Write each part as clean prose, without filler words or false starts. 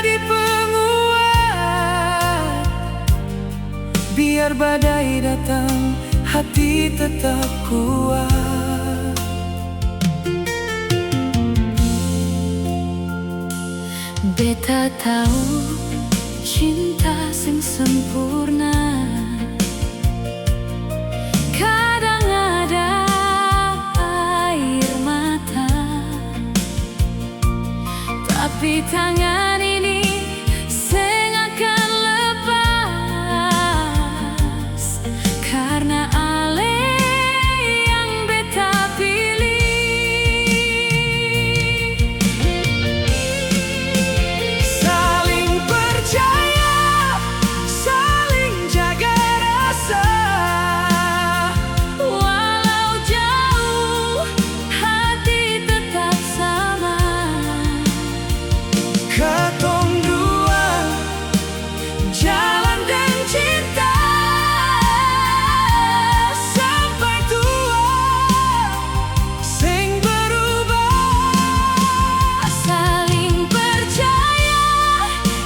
jadi penguat. Biar badai datang, hati tetap kuat. Beta tahu cinta sing sempurna kadang ada air mata, tapi tangan ini sing akan lepas karena ale yang beta pilih. Saling percaya, saling jaga rasa. Walau jauh, hati tetap sama. Katong dua jalan dan cinta sampai tua, sing berubah. Saling percaya,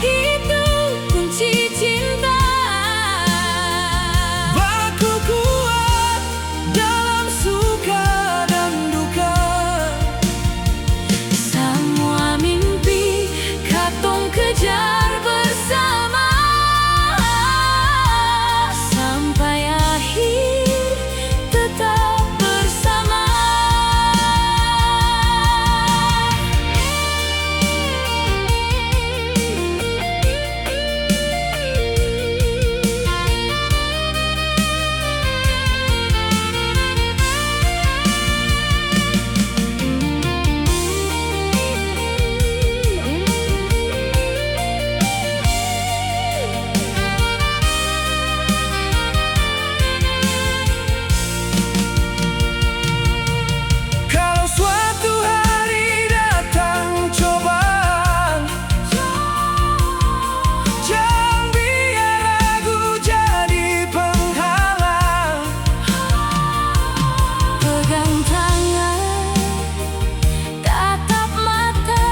itu kunci cinta. Baku kuat dalam suka dan duka. Semua mimpi katong kejar bersama sampai akhir tetap bersama. Kalau suatu hari datang cobaan, jangan biar ragu jadi penghalang. Pegang tangan, tatap mata,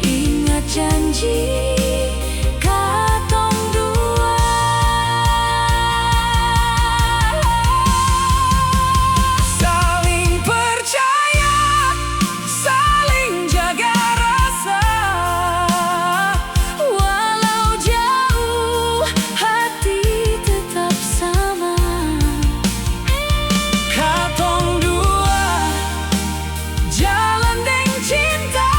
ingat janji katong dua. Saling percaya, saling jaga rasa. Walau jauh, hati tetap sama. Katong dua jalan deng cinta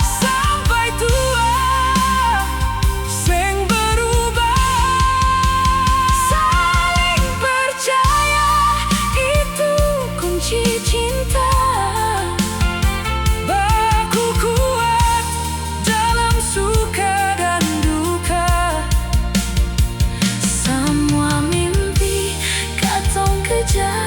sampai tua, sing berubah. Saling percaya, itu kunci cinta. Baku kuat dalam suka dan duka. Semua mimpi katong kejar